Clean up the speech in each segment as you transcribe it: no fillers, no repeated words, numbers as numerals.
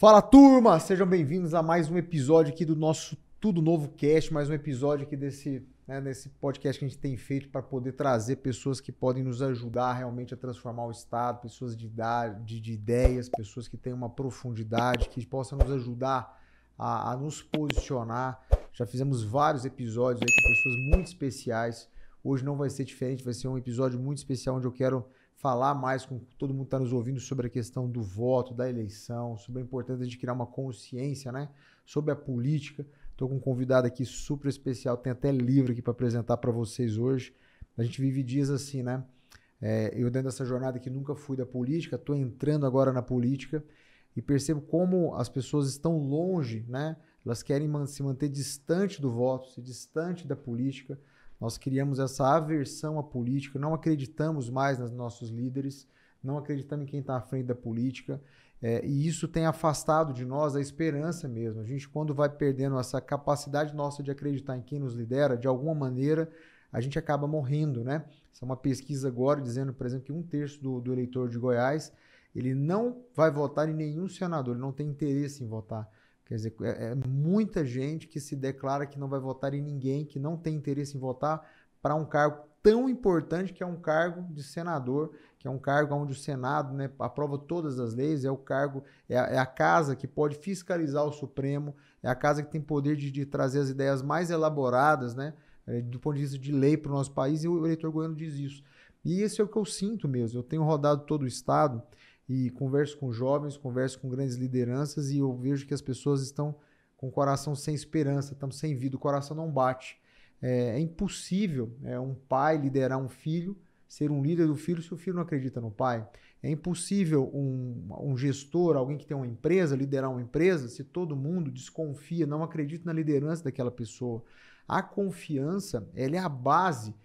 Fala, turma! Sejam bem-vindos a mais um episódio aqui do nosso Tudo Novo Cast, mais um episódio aqui desse podcast que a gente tem feito para poder trazer pessoas que podem nos ajudar realmente a transformar o Estado, pessoas de ideias, pessoas que têm uma profundidade, que possam nos ajudar a nos posicionar. Já fizemos vários episódios aí com pessoas muito especiais. Hoje não vai ser diferente, vai ser um episódio muito especial onde eu quero falar mais com todo mundo que está nos ouvindo sobre a questão do voto, da eleição, sobre a importância de criar uma consciência, né, sobre a política. Estou com um convidado aqui super especial, tem até livro aqui para apresentar para vocês hoje. A gente vive dias assim, né? Eu dentro dessa jornada que nunca fui da política, estou entrando agora na política e percebo como as pessoas estão longe, né? Elas querem se manter distante do voto, se distante da política. Nós criamos essa aversão à política, não acreditamos mais nos nossos líderes, não acreditamos em quem está à frente da política, e isso tem afastado de nós a esperança mesmo. A gente, quando vai perdendo essa capacidade nossa de acreditar em quem nos lidera, de alguma maneira, a gente acaba morrendo, né? Essa é uma pesquisa agora dizendo, por exemplo, que 1/3 do eleitor de Goiás, ele não vai votar em nenhum senador, ele não tem interesse em votar. Quer dizer, é muita gente que se declara que não vai votar em ninguém, que não tem interesse em votar para um cargo tão importante que é um cargo de senador, que é um cargo onde o Senado, né, aprova todas as leis, é o cargo, é a casa que pode fiscalizar o Supremo, é a casa que tem poder de trazer as ideias mais elaboradas, né, do ponto de vista de lei para o nosso país, e o eleitor goiano diz isso. E esse é o que eu sinto mesmo. Eu tenho rodado todo o estado e converso com jovens, converso com grandes lideranças e eu vejo que as pessoas estão com o coração sem esperança, estão sem vida, o coração não bate. É impossível um pai liderar um filho, ser um líder do filho se o filho não acredita no pai. É impossível um gestor, alguém que tem uma empresa, liderar uma empresa se todo mundo desconfia, não acredita na liderança daquela pessoa. A confiança, ela é a base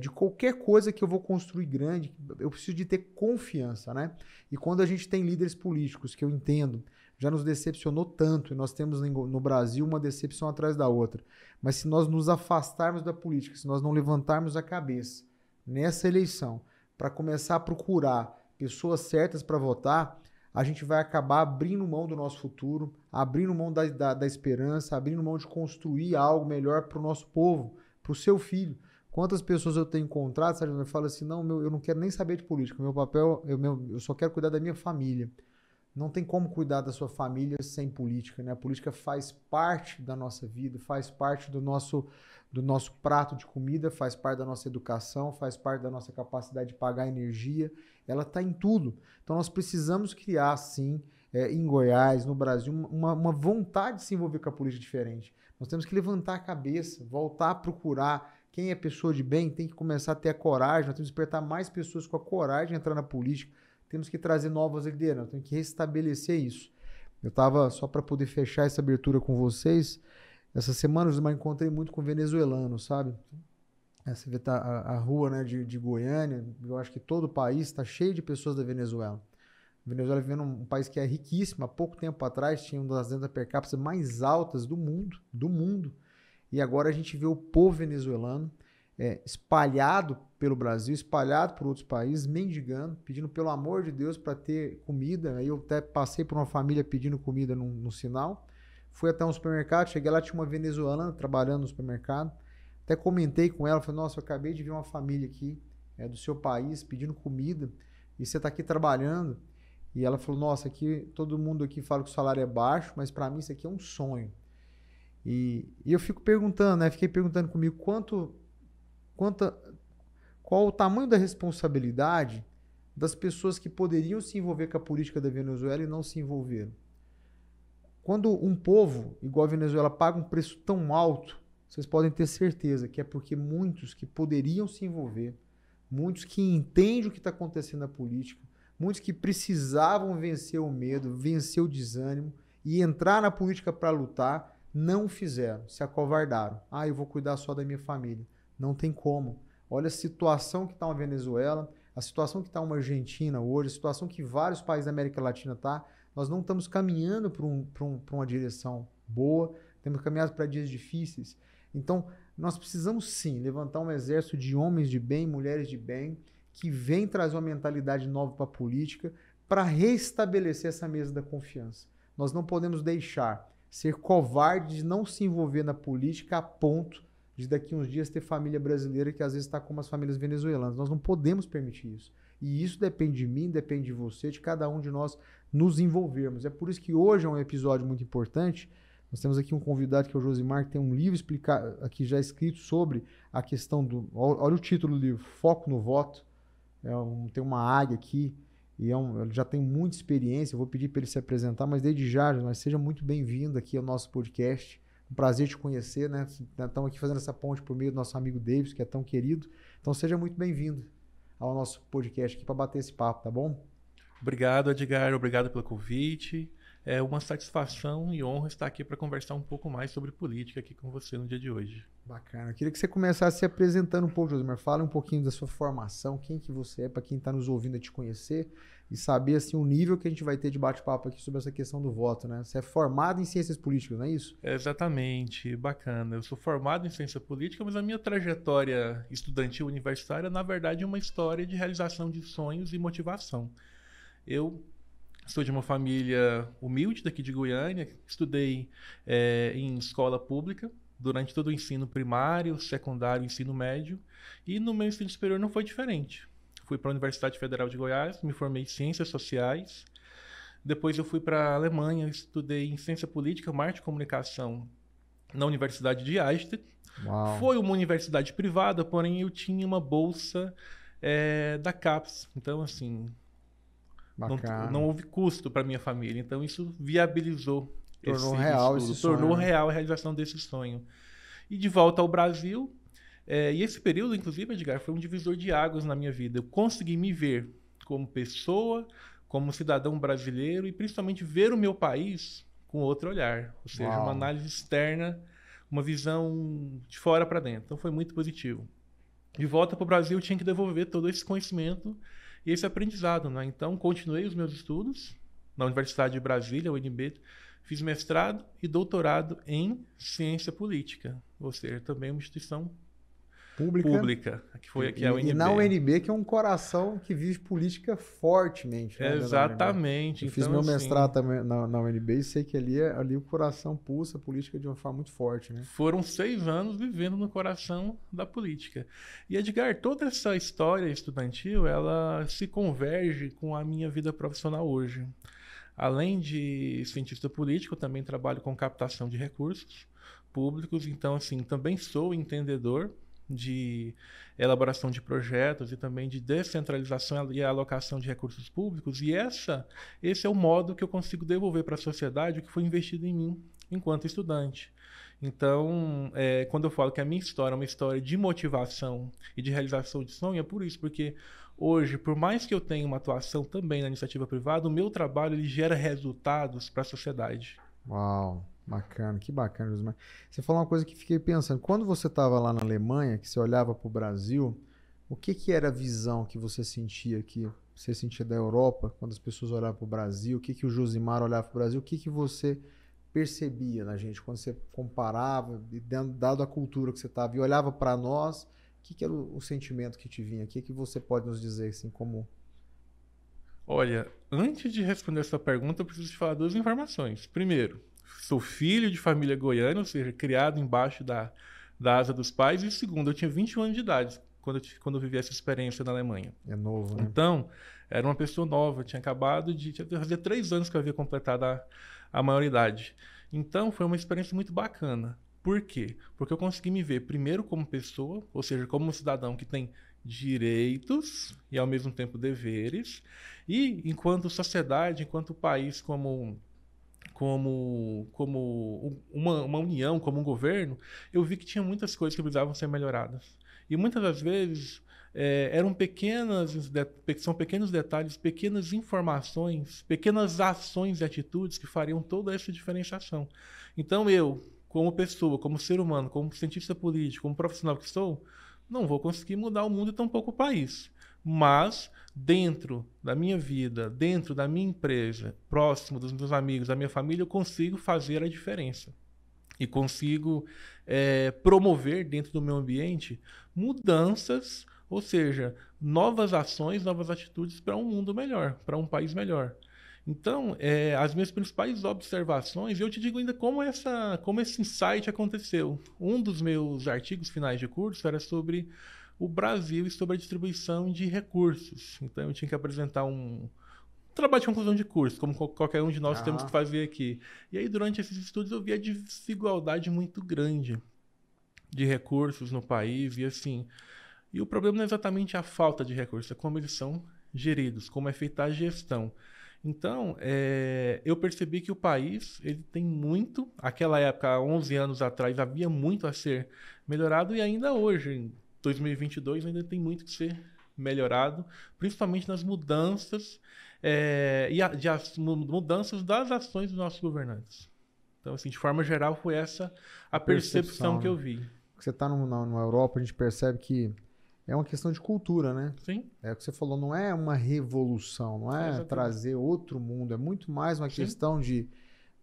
de qualquer coisa que eu vou construir grande. Eu preciso de ter confiança, né? E quando a gente tem líderes políticos, que eu entendo, já nos decepcionou tanto, e nós temos no Brasil uma decepção atrás da outra, mas se nós nos afastarmos da política, se nós não levantarmos a cabeça nessa eleição para começar a procurar pessoas certas para votar, a gente vai acabar abrindo mão do nosso futuro, abrindo mão da esperança, abrindo mão de construir algo melhor para o nosso povo, para o seu filho. Quantas pessoas eu tenho encontrado, sabe, eu falo assim, não, eu não quero nem saber de política, meu papel, eu só quero cuidar da minha família. Não tem como cuidar da sua família sem política, né? A política faz parte da nossa vida, faz parte do nosso prato de comida, faz parte da nossa educação, faz parte da nossa capacidade de pagar energia, ela está em tudo. Então nós precisamos criar, sim, em Goiás, no Brasil, uma vontade de se envolver com a política diferente. Nós temos que levantar a cabeça, voltar a procurar. Quem é pessoa de bem tem que começar a ter a coragem, nós temos que despertar mais pessoas com a coragem de entrar na política, temos que trazer novas lideranças, temos que restabelecer isso. Eu estava, só para poder fechar essa abertura com vocês, essa semana eu me encontrei muito com venezuelanos, sabe? Você vê a rua, né, de Goiânia, eu acho que todo o país está cheio de pessoas da Venezuela. A Venezuela vivendo um país que é riquíssimo, há pouco tempo atrás tinha uma das rendas per capita mais altas do mundo. E agora a gente vê o povo venezuelano espalhado pelo Brasil, espalhado por outros países, mendigando, pedindo pelo amor de Deus para ter comida. Aí eu até passei por uma família pedindo comida no sinal. Fui até um supermercado, cheguei lá, tinha uma venezuelana trabalhando no supermercado. Até comentei com ela, falei, nossa, eu acabei de ver uma família aqui do seu país pedindo comida e você está aqui trabalhando. E ela falou, nossa, aqui todo mundo aqui fala que o salário é baixo, mas para mim isso aqui é um sonho. E eu fico perguntando, né? Fiquei perguntando comigo qual o tamanho da responsabilidade das pessoas que poderiam se envolver com a política da Venezuela e não se envolveram. Quando um povo, igual a Venezuela, paga um preço tão alto, vocês podem ter certeza que é porque muitos que poderiam se envolver, muitos que entendem o que está acontecendo na política, muitos que precisavam vencer o medo, vencer o desânimo e entrar na política para lutar, não fizeram, se acovardaram. Eu vou cuidar só da minha família. Não tem como. Olha a situação que está uma Venezuela, a situação que está uma Argentina hoje, a situação que vários países da América Latina estão. Nós não estamos caminhando para uma direção boa, temos caminhado para dias difíceis. Então, nós precisamos sim levantar um exército de homens de bem, mulheres de bem, que vem trazer uma mentalidade nova para a política, para restabelecer essa mesa da confiança. nós não podemos deixar ser covarde de não se envolver na política a ponto de daqui uns dias ter família brasileira que às vezes está como as famílias venezuelanas. Nós não podemos permitir isso. E isso depende de mim, depende de você, de cada um de nós nos envolvermos. É por isso que hoje é um episódio muito importante. Nós temos aqui um convidado que é o Josimar, que tem um livro aqui já escrito sobre a questão do... Olha o título do livro, Foco no Voto. Tem uma águia aqui e ele já tem muita experiência. Eu vou pedir para ele se apresentar, mas desde já, mas seja muito bem-vindo aqui ao nosso podcast. Um prazer te conhecer, né? Estamos aqui fazendo essa ponte por meio do nosso amigo Davis, que é tão querido. Então seja muito bem-vindo ao nosso podcast aqui para bater esse papo, tá bom? Obrigado, Edgar. Obrigado pelo convite. É uma satisfação e honra estar aqui para conversar um pouco mais sobre política aqui com você no dia de hoje. Bacana. Eu queria que você começasse se apresentando um pouco, Josimar. Fala um pouquinho da sua formação, quem que você é, para quem está nos ouvindo a te conhecer e saber assim, o nível que a gente vai ter de bate-papo aqui sobre essa questão do voto, né? Você é formado em ciências políticas, não é isso? Exatamente, bacana. Eu sou formado em ciência política, mas a minha trajetória estudantil universitária, na verdade, é uma história de realização de sonhos e motivação. Eu sou de uma família humilde daqui de Goiânia, estudei em escola pública durante todo o ensino primário, secundário, ensino médio, e no meu ensino superior não foi diferente. Fui para a Universidade Federal de Goiás, me formei em Ciências Sociais, depois eu fui para a Alemanha, estudei em Ciência Política, Marketing e Comunicação na Universidade de Eichstätt. Uau. Foi uma universidade privada, porém eu tinha uma bolsa da CAPES, então assim... Não houve custo para minha família, então isso viabilizou tornou real a realização desse sonho. E de volta ao Brasil, e esse período, inclusive, Edgar, foi um divisor de águas na minha vida. Eu consegui me ver como pessoa, como cidadão brasileiro e principalmente ver o meu país com outro olhar, ou seja, uma análise externa, uma visão de fora para dentro. Então foi muito positivo. De volta para o Brasil, eu tinha que devolver todo esse conhecimento e esse aprendizado, né? Então, continuei os meus estudos na Universidade de Brasília, UNB, fiz mestrado e doutorado em ciência política, ou seja, também uma instituição pública que é a UNB. E na UNB, que é um coração que vive política fortemente. Né, exatamente. Eu fiz meu mestrado também na UNB e sei que ali o coração pulsa a política de uma forma muito forte. Né? Foram 6 anos vivendo no coração da política. E, Edgar, toda essa história estudantil, ela se converge com a minha vida profissional hoje. Além de cientista político, eu também trabalho com captação de recursos públicos, então, assim, também sou entendedor de elaboração de projetos e também de descentralização e alocação de recursos públicos, e esse é o modo que eu consigo devolver para a sociedade o que foi investido em mim enquanto estudante. Então, quando eu falo que a minha história é uma história de motivação e de realização de sonho, é por isso, porque hoje, por mais que eu tenha uma atuação também na iniciativa privada, o meu trabalho ele gera resultados para a sociedade. Uau! Bacana, que bacana, Josimar. Você falou uma coisa que fiquei pensando. Quando você estava lá na Alemanha, que você olhava para o Brasil, o que era a visão que você sentia aqui? Você sentia da Europa, quando as pessoas olhavam para o Brasil? O que o Josimar olhava para o Brasil? O que você percebia na gente quando você comparava, dado a cultura que você estava e olhava para nós? O que era o sentimento que te vinha? O que você pode nos dizer assim como... Olha, antes de responder essa pergunta, eu preciso te falar 2 informações. Primeiro, sou filho de família goiana, ou seja, criado embaixo da asa dos pais. E segundo, eu tinha 21 anos de idade quando eu vivi essa experiência na Alemanha. É novo, né? Então, era uma pessoa nova, tinha acabado de... Fazia 3 anos que eu havia completado a maioridade. Então, foi uma experiência muito bacana. Por quê? Porque eu consegui me ver primeiro como pessoa, ou seja, como um cidadão que tem direitos e, ao mesmo tempo, deveres. E, enquanto sociedade, enquanto país como uma união, como um governo, eu vi que tinha muitas coisas que precisavam ser melhoradas. E muitas das vezes são pequenos detalhes, pequenas informações, pequenas ações e atitudes que fariam toda essa diferenciação. Então eu, como pessoa, como ser humano, como cientista político, como profissional que sou, não vou conseguir mudar o mundo e tampouco o país. Mas, dentro da minha vida, dentro da minha empresa, próximo dos meus amigos, da minha família, eu consigo fazer a diferença. E consigo promover dentro do meu ambiente mudanças, ou seja, novas ações, novas atitudes para um mundo melhor, para um país melhor. Então, as minhas principais observações, eu te digo ainda como esse insight aconteceu. Um dos meus artigos finais de curso era sobre o Brasil e sobre a distribuição de recursos. Então, eu tinha que apresentar um trabalho de conclusão de curso, como qualquer um de nós temos que fazer aqui. E aí, durante esses estudos, eu vi a desigualdade muito grande de recursos no país, e assim... E o problema não é exatamente a falta de recursos, é como eles são geridos, como é feita a gestão. Então, eu percebi que o país ele tem muito... Aquela época, há 11 anos atrás, havia muito a ser melhorado, e ainda hoje, em 2022, ainda tem muito que ser melhorado, principalmente nas mudanças mudanças das ações dos nossos governantes. Então, assim, de forma geral, foi essa a percepção que eu vi. Você está na Europa, a gente percebe que é uma questão de cultura, né? Sim. É o que você falou, não é uma revolução, não é trazer outro mundo, é muito mais uma questão de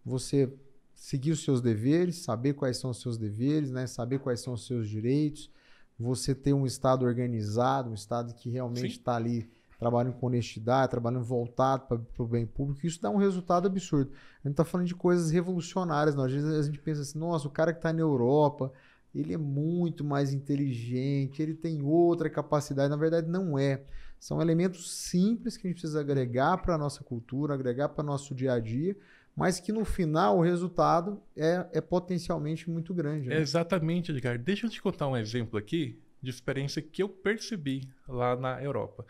você seguir os seus deveres, saber quais são os seus deveres, né? Saber quais são os seus direitos, você ter um Estado organizado, um Estado que realmente está ali trabalhando com honestidade, trabalhando voltado para o bem público, isso dá um resultado absurdo. A gente está falando de coisas revolucionárias, não? Às vezes a gente pensa assim, nossa, o cara que está na Europa, ele é muito mais inteligente, ele tem outra capacidade. Na verdade, não é. São elementos simples que a gente precisa agregar para a nossa cultura, agregar para o nosso dia a dia, mas que no final o resultado é potencialmente muito grande. Né? Exatamente, Edgar. Deixa eu te contar um exemplo aqui de experiência que eu percebi lá na Europa.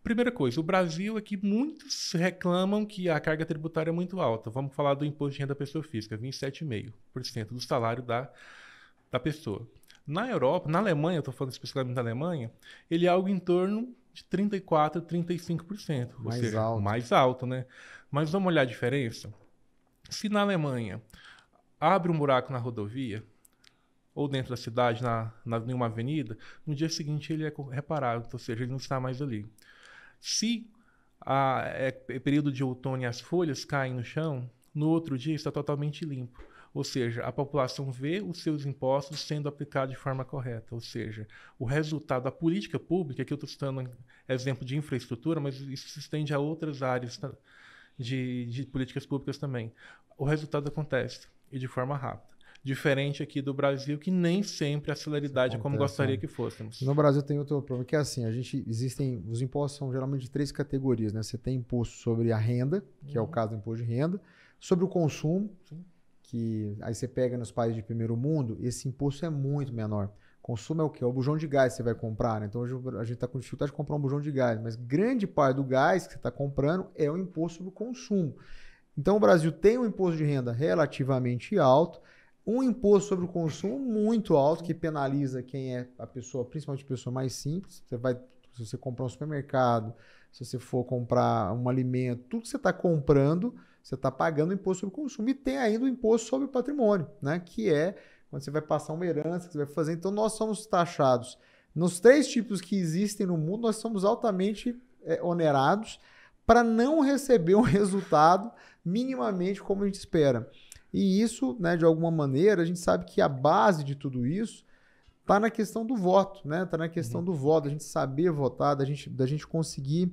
Primeira coisa, o Brasil aqui, muitos reclamam que a carga tributária é muito alta. Vamos falar do imposto de renda da pessoa física, 27,5% do salário da pessoa. Na Europa, na Alemanha, eu estou falando especificamente da Alemanha, ele é algo em torno de 34%, 35%. Ou seja, mais alto, né? Mas vamos olhar a diferença. Se na Alemanha abre um buraco na rodovia, ou dentro da cidade, em uma avenida, no dia seguinte ele é reparado, ou seja, ele não está mais ali. Se é período de outono e as folhas caem no chão, no outro dia está totalmente limpo. Ou seja, a população vê os seus impostos sendo aplicados de forma correta. Ou seja, o resultado da política pública, que eu estou citando exemplo de infraestrutura, mas isso se estende a outras áreas de políticas públicas também. O resultado acontece e de forma rápida. Diferente aqui do Brasil, que nem sempre a celeridade é como gostaria que fôssemos. No Brasil tem outro problema, que é assim, os impostos são geralmente de 3 categorias, né? Você tem imposto sobre a renda, que é o caso do imposto de renda, sobre o consumo, que aí você pega nos países de primeiro mundo, esse imposto é muito menor. Consumo é o quê? É o bujão de gás que você vai comprar, né? Então hoje a gente está com dificuldade de comprar um bujão de gás, mas grande parte do gás que você está comprando é o imposto sobre o consumo. Então o Brasil tem um imposto de renda relativamente alto, um imposto sobre o consumo muito alto, que penaliza quem é a pessoa, principalmente a pessoa mais simples. Se você comprar um supermercado, se você for comprar um alimento, tudo que você está comprando, você está pagando imposto sobre o consumo. E tem ainda o imposto sobre o patrimônio, né? Que é quando você vai passar uma herança, que você vai fazer. Então nós somos taxados. Nos 3 tipos que existem no mundo, nós somos altamente onerados para não receber um resultado minimamente como a gente espera. E isso, né, de alguma maneira, a gente sabe que a base de tudo isso está na questão do voto, né? Está na questão do voto, da gente saber votar, da gente conseguir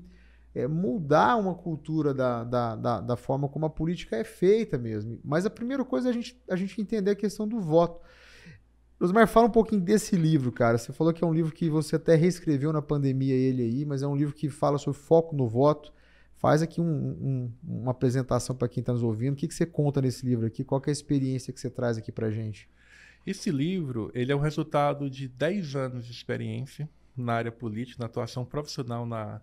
mudar uma cultura da forma como a política é feita mesmo. Mas a primeira coisa é a gente entender a questão do voto. Osmar, fala um pouquinho desse livro, cara. Você falou que é um livro que você até reescreveu na pandemia ele aí, mas é um livro que fala sobre foco no voto. Faz aqui uma apresentação para quem está nos ouvindo. O que você conta nesse livro aqui? Qual que é a experiência que você traz aqui para a gente? Esse livro ele é o resultado de 10 anos de experiência na área política, na atuação profissional na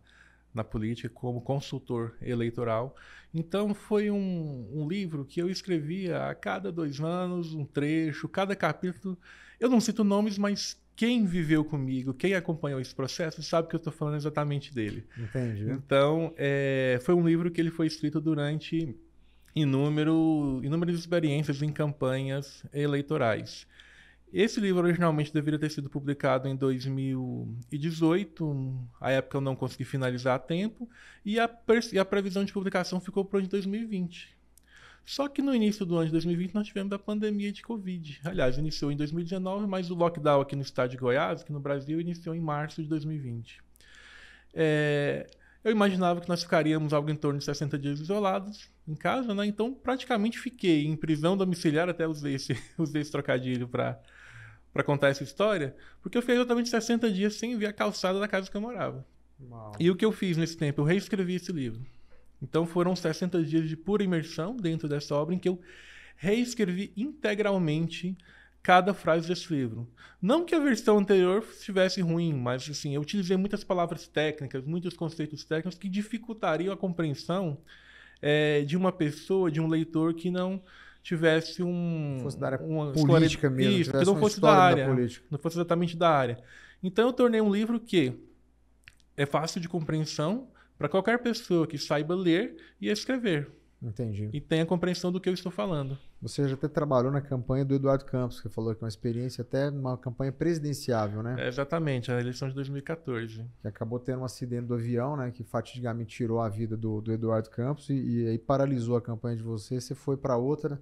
política, como consultor eleitoral. Então, foi um livro que eu escrevia a cada 2 anos, um trecho, cada capítulo. Eu não cito nomes, mas quem viveu comigo, quem acompanhou esse processo, sabe que eu estou falando exatamente dele. Entendi. Então, foi um livro que ele foi escrito durante inúmeras experiências em campanhas eleitorais. Esse livro originalmente deveria ter sido publicado em 2018, à época eu não consegui finalizar a tempo, e a previsão de publicação ficou para o ano de 2020. Só que no início do ano de 2020 nós tivemos a pandemia de Covid. Aliás, iniciou em 2019, mas o lockdown aqui no estado de Goiás, aqui no Brasil, iniciou em março de 2020. eu imaginava que nós ficaríamos algo em torno de 60 dias isolados em casa, né? Então, praticamente fiquei em prisão domiciliar, até usei esse trocadilho para contar essa história, porque eu fiquei exatamente 60 dias sem ver a calçada da casa que eu morava. Uau. E o que eu fiz nesse tempo? Eu reescrevi esse livro. Então, foram 60 dias de pura imersão dentro dessa obra em que eu reescrevi integralmente cada frase desse livro. Não que a versão anterior estivesse ruim, mas assim, eu utilizei muitas palavras técnicas, muitos conceitos técnicos que dificultariam a compreensão de uma pessoa, de um leitor que não tivesse fosse da área política mesmo, isso, que não fosse da área, não fosse exatamente da área. Então eu tornei um livro que é fácil de compreensão para qualquer pessoa que saiba ler e escrever. Entendi. E tenha compreensão do que eu estou falando. Você já até trabalhou na campanha do Eduardo Campos, que falou que é uma experiência até uma campanha presidenciável, né? Exatamente, a eleição de 2014. Que acabou tendo um acidente do avião, né? Que fatidicamente tirou a vida do Eduardo Campos e aí paralisou a campanha de você. Você foi para outra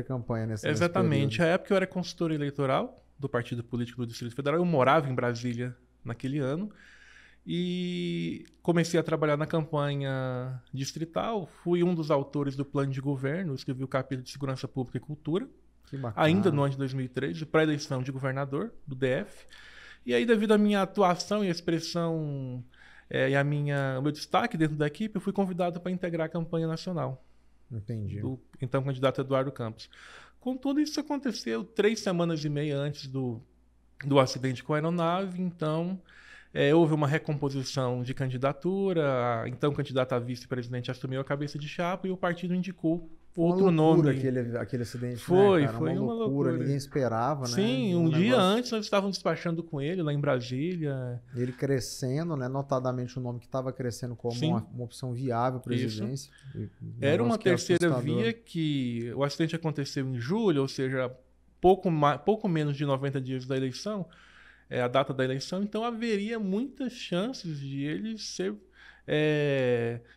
campanha nesse Exatamente. A época eu era consultor eleitoral do Partido Político do Distrito Federal. Eu morava em Brasília naquele ano. E comecei a trabalhar na campanha distrital, fui um dos autores do plano de governo, escrevi o capítulo de Segurança Pública e Cultura, ainda no ano de 2013, pré-eleição de governador do DF. E aí, devido à minha atuação e expressão e o meu destaque dentro da equipe, eu fui convidado para integrar a campanha nacional. Entendi. Do então candidato Eduardo Campos. Contudo, isso aconteceu 3 semanas e meia antes do acidente com a aeronave, então... houve uma recomposição de candidatura, a então candidata a vice-presidente assumiu a cabeça de chapa e o partido indicou outro nome. Aquele acidente, foi, né, cara? Foi uma loucura. Ninguém esperava, né? Sim, um dia antes nós estávamos despachando com ele lá em Brasília. Ele crescendo, né? Notadamente o nome que estava crescendo como uma opção viável para a presidência. Era uma terceira via que o acidente aconteceu em julho, ou seja, pouco menos de 90 dias da eleição. A data da eleição, então haveria muitas chances de ele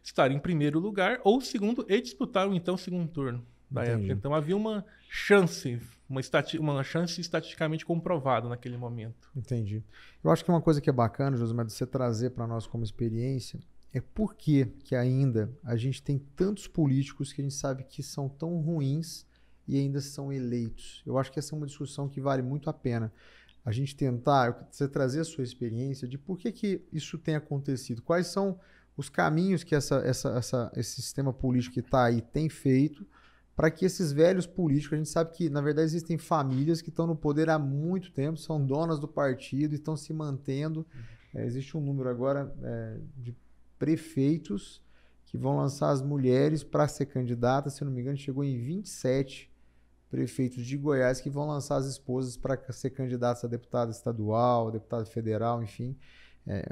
estar em primeiro lugar ou segundo e disputar o então segundo turno da época. Então havia uma chance estatisticamente comprovada naquele momento. Entendi. Eu acho que uma coisa que é bacana, Josimar, de você trazer para nós como experiência é por que ainda a gente tem tantos políticos que a gente sabe que são tão ruins e ainda são eleitos. Eu acho que essa é uma discussão que vale muito a pena. A gente tentar, você trazer a sua experiência de por que isso tem acontecido, quais são os caminhos que esse sistema político que está aí tem feito para que esses velhos políticos, a gente sabe que, na verdade, existem famílias que estão no poder há muito tempo, são donas do partido e estão se mantendo. Existe um número agora de prefeitos que vão lançar as mulheres para ser candidatas, se eu não me engano, chegou em 27 prefeitos de Goiás que vão lançar as esposas para ser candidatos a deputado estadual, deputado federal, enfim,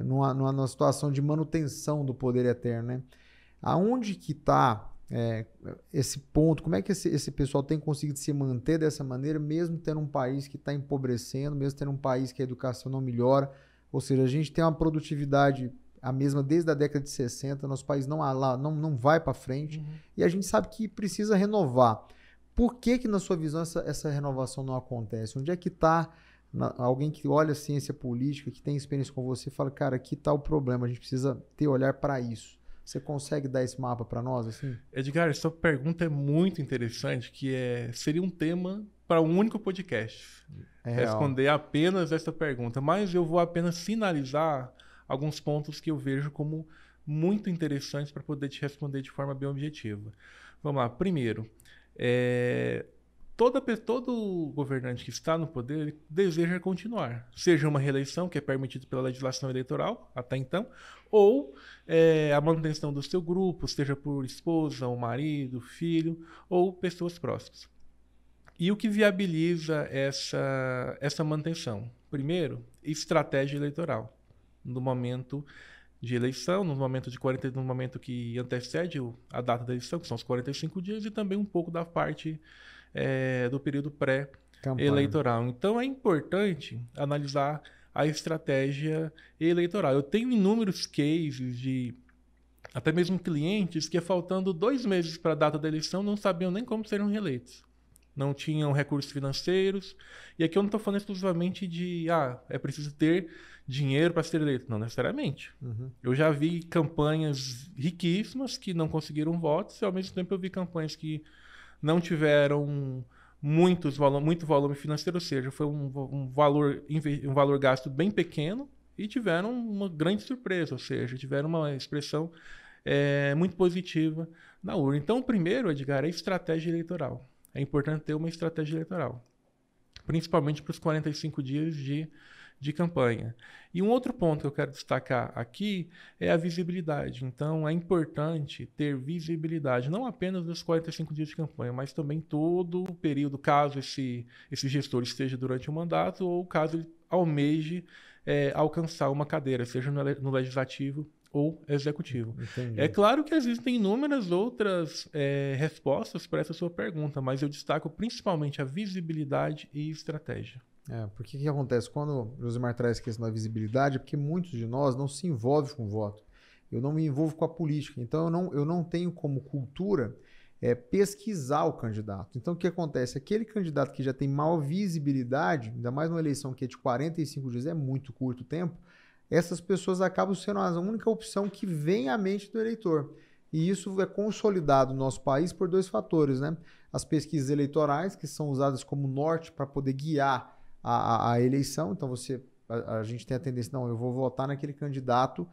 numa situação de manutenção do poder eterno, né? Aonde que está esse ponto? Como é que esse pessoal tem conseguido se manter dessa maneira, mesmo tendo um país que está empobrecendo, mesmo tendo um país que a educação não melhora? Ou seja, a gente tem uma produtividade a mesma desde a década de 60, nosso país não vai para frente, e a gente sabe que precisa renovar. Por que na sua visão, essa renovação não acontece? Onde é que está alguém que olha a ciência política, que tem experiência com você e fala, cara, aqui está o problema, a gente precisa ter olhar para isso. Você consegue dar esse mapa para nós? Assim? Edgar, essa pergunta é muito interessante, que seria um tema para um único podcast. Responder apenas essa pergunta. Mas eu vou apenas sinalizar alguns pontos que eu vejo como muito interessantes para poder te responder de forma bem objetiva. Vamos lá. Primeiro, todo governante que está no poder deseja continuar, seja uma reeleição, que é permitido pela legislação eleitoral até então, ou a manutenção do seu grupo, seja por esposa, ou marido, filho, ou pessoas próximas. E o que viabiliza essa manutenção? Primeiro, estratégia eleitoral. No momento de eleição, no momento que antecede a data da eleição, que são os 45 dias, e também um pouco da parte do período pré-eleitoral. Então é importante analisar a estratégia eleitoral. Eu tenho inúmeros cases de até mesmo clientes que, faltando 2 meses para a data da eleição, não sabiam nem como serão reeleitos. não tinham recursos financeiros. E aqui eu não estou falando exclusivamente de é preciso ter dinheiro para ser eleito. Não necessariamente. Eu já vi campanhas riquíssimas que não conseguiram votos e ao mesmo tempo eu vi campanhas que não tiveram muito volume financeiro, ou seja, foi um valor gasto bem pequeno e tiveram uma grande surpresa, ou seja, tiveram uma expressão muito positiva na urna. Então, o primeiro, Edgar, é estratégia eleitoral. É importante ter uma estratégia eleitoral, principalmente para os 45 dias de campanha. E um outro ponto que eu quero destacar aqui é a visibilidade. Então, é importante ter visibilidade, não apenas nos 45 dias de campanha, mas também todo o período, caso esse gestor esteja durante o mandato ou caso ele almeje alcançar uma cadeira, seja no legislativo ou executivo. Entendi. É claro que existem inúmeras outras respostas para essa sua pergunta, mas eu destaco principalmente a visibilidade e estratégia. Porque o que acontece? Quando o Josimar traz a questão da visibilidade, é porque muitos de nós não se envolvem com o voto. Eu não me envolvo com a política, então eu não tenho como cultura pesquisar o candidato. Então o que acontece? Aquele candidato que já tem maior visibilidade, ainda mais numa eleição que é de 45 dias, é muito curto tempo, essas pessoas acabam sendo a única opção que vem à mente do eleitor. E isso é consolidado no nosso país por dois fatores, né? As pesquisas eleitorais, que são usadas como norte para poder guiar a eleição. Então a gente tem a tendência, não, eu vou votar naquele candidato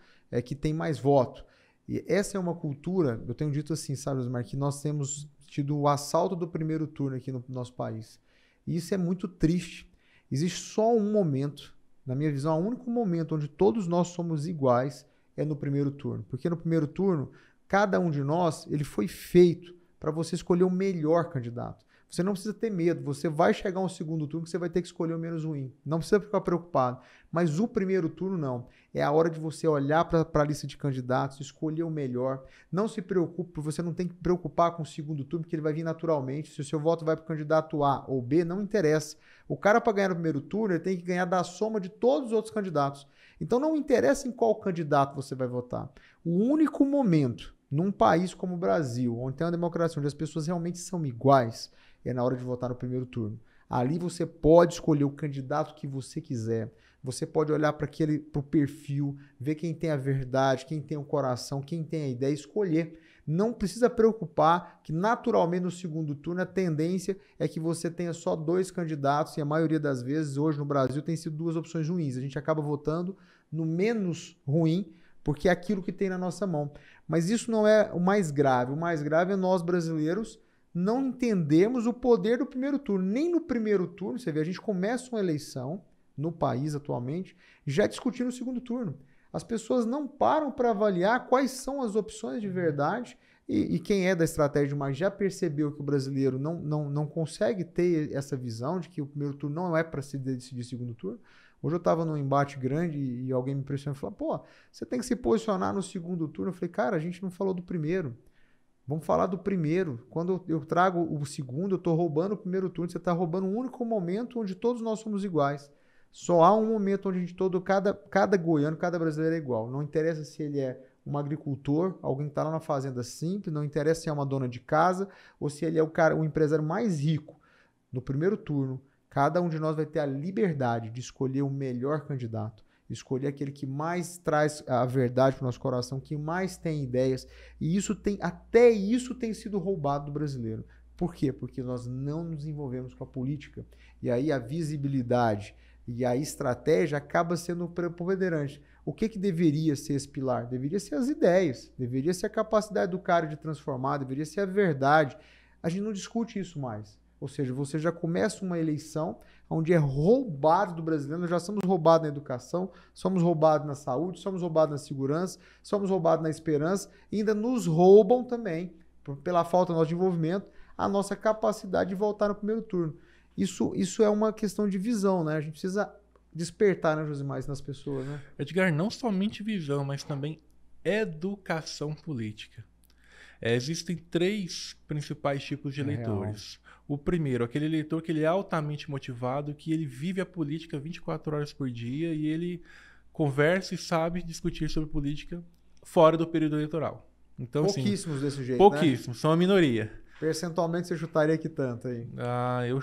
que tem mais voto. E essa é uma cultura, eu tenho dito assim, sabe, Osmar, que nós temos tido o assalto do primeiro turno aqui no nosso país. E isso é muito triste. Existe só um momento, na minha visão, o único momento onde todos nós somos iguais é no primeiro turno. Porque no primeiro turno, cada um de nós, ele foi feito para você escolher o melhor candidato. Você não precisa ter medo, você vai chegar a um segundo turno que você vai ter que escolher o menos ruim. Não precisa ficar preocupado. Mas o primeiro turno não. É a hora de você olhar para a lista de candidatos, escolher o melhor. Não se preocupe, você não tem que preocupar com o segundo turno, porque ele vai vir naturalmente. Se o seu voto vai para o candidato A ou B, não interessa. O cara, para ganhar no primeiro turno, ele tem que ganhar da soma de todos os outros candidatos. Então não interessa em qual candidato você vai votar. O único momento, num país como o Brasil, onde tem uma democracia, onde as pessoas realmente são iguais, é na hora de votar no primeiro turno. Ali você pode escolher o candidato que você quiser. Você pode olhar para o perfil, ver quem tem a verdade, quem tem o coração, quem tem a ideia, escolher. Não precisa preocupar que naturalmente no segundo turno a tendência é que você tenha só 2 candidatos e a maioria das vezes hoje no Brasil tem sido 2 opções ruins. A gente acaba votando no menos ruim porque é aquilo que tem na nossa mão. Mas isso não é o mais grave. O mais grave é nós brasileiros não entendemos o poder do primeiro turno. Nem no primeiro turno, você vê, a gente começa uma eleição no país atualmente já discutindo o segundo turno. As pessoas não param para avaliar quais são as opções de verdade e quem é da estratégia, mas já percebeu que o brasileiro não consegue ter essa visão de que o primeiro turno não é para se decidir segundo turno. Hoje eu estava num embate grande e alguém me pressionou e falou, pô, você tem que se posicionar no segundo turno. Eu falei, cara, a gente não falou do primeiro. Vamos falar do primeiro. Quando eu trago o segundo, eu estou roubando o primeiro turno. Você está roubando um único momento onde todos nós somos iguais. Só há um momento onde cada goiano, cada brasileiro é igual. Não interessa se ele é um agricultor, alguém que está lá na fazenda simples, não interessa se é uma dona de casa ou se ele é o empresário mais rico. No primeiro turno, cada um de nós vai ter a liberdade de escolher o melhor candidato. Escolher aquele que mais traz a verdade para o nosso coração, que mais tem ideias. E até isso tem sido roubado do brasileiro. Por quê? Porque nós não nos envolvemos com a política. E aí a visibilidade e a estratégia acaba sendo preponderante. O que deveria ser esse pilar? Deveria ser as ideias, deveria ser a capacidade do cara de transformar, deveria ser a verdade. A gente não discute isso mais. Ou seja, você já começa uma eleição onde é roubado do brasileiro. Nós já somos roubados na educação, somos roubados na saúde, somos roubados na segurança, somos roubados na esperança e ainda nos roubam também, pela falta de envolvimento, a nossa capacidade de voltar no primeiro turno. Isso é uma questão de visão, né? A gente precisa despertar, né, Josimar, isso nas pessoas, né? Edgar, não somente visão, mas também educação política. Existem 3 principais tipos de eleitores. O primeiro, aquele eleitor que ele é altamente motivado, que ele vive a política 24 horas por dia e ele conversa e sabe discutir sobre política fora do período eleitoral. Então, pouquíssimos desse jeito, pouquíssimos, né? São a minoria. Percentualmente você chutaria que tanto aí? Eu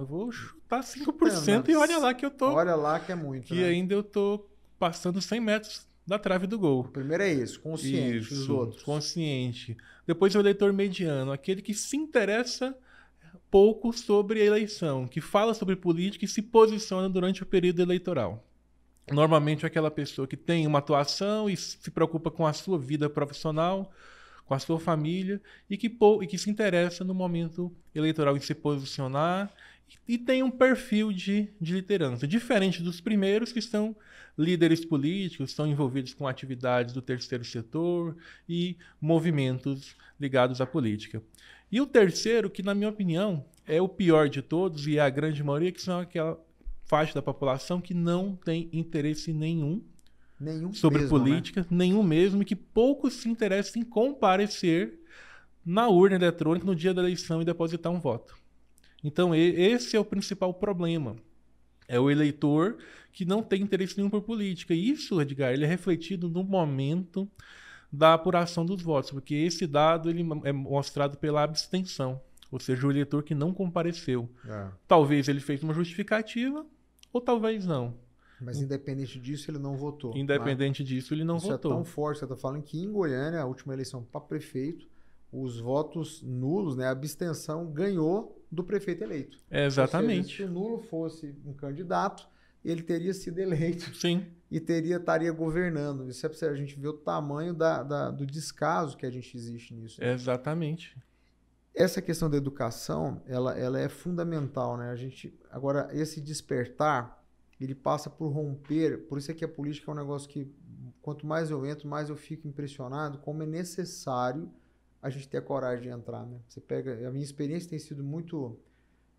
vou chutar 5% e olha lá que eu tô... Olha lá que é muito, que ainda eu tô passando 100 metros da trave do gol. O primeiro é isso, consciente. Isso, os outros. Consciente. Depois o eleitor mediano, aquele que se interessa pouco sobre a eleição, que fala sobre política e se posiciona durante o período eleitoral. Normalmente é aquela pessoa que tem uma atuação e se preocupa com a sua vida profissional, com a sua família e que se interessa no momento eleitoral em se posicionar e tem um perfil de liderança, diferente dos primeiros que são líderes políticos, estão envolvidos com atividades do terceiro setor e movimentos ligados à política. E o terceiro, que na minha opinião é o pior de todos e é a grande maioria, que são aquela faixa da população que não tem interesse nenhum sobre mesmo, política, nenhum mesmo, e que pouco se interessa em comparecer na urna eletrônica no dia da eleição e depositar um voto. Então esse é o principal problema. É o eleitor que não tem interesse nenhum por política. E isso, Edgar, ele é refletido no momento da apuração dos votos, porque esse dado ele é mostrado pela abstenção, ou seja, o eleitor que não compareceu. Talvez ele fez uma justificativa, ou talvez não. Mas independente disso, ele não votou. Independente disso, ele não votou. Isso é tão forte, você está falando que em Goiânia, a última eleição para prefeito, os votos nulos, né, a abstenção ganhou do prefeito eleito. Exatamente. Ou seja, se o nulo fosse um candidato, ele teria sido eleito. Sim. E estaria governando. Isso é para a gente ver o tamanho do descaso que a gente existe nisso. Né? Exatamente. Essa questão da educação, ela é fundamental, né? Agora, esse despertar, ele passa por romper, por isso é que a política é um negócio que, quanto mais eu entro, mais eu fico impressionado como é necessário a gente ter a coragem de entrar, né? Você pega, a minha experiência tem sido muito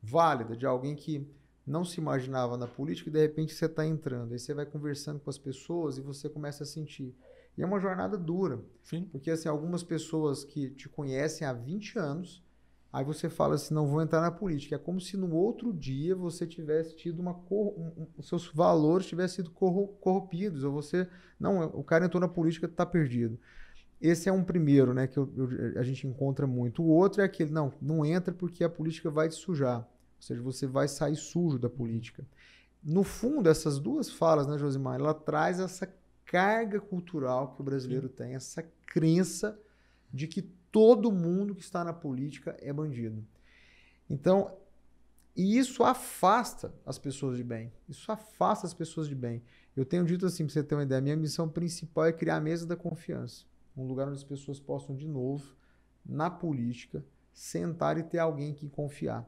válida, de alguém que não se imaginava na política e de repente você está entrando, aí você vai conversando com as pessoas e você começa a sentir. E é uma jornada dura. Sim. Porque assim, algumas pessoas que te conhecem há 20 anos, aí você fala assim, não vou entrar na política. É como se no outro dia você tivesse tido os seus valores tivessem sido corrompidos, ou você, não, o cara entrou na política, está perdido. Esse é um primeiro, né, que a gente encontra muito. O outro é aquele, não entra porque a política vai te sujar. Ou seja, você vai sair sujo da política. No fundo, essas duas falas, né, Josimar, ela traz essa carga cultural que o brasileiro tem, essa crença de que todo mundo que está na política é bandido. Então, e isso afasta as pessoas de bem. Isso afasta as pessoas de bem. Eu tenho dito assim, para você ter uma ideia, minha missão principal é criar a mesa da confiança. Um lugar onde as pessoas possam, de novo, na política, sentar e ter alguém que confiar.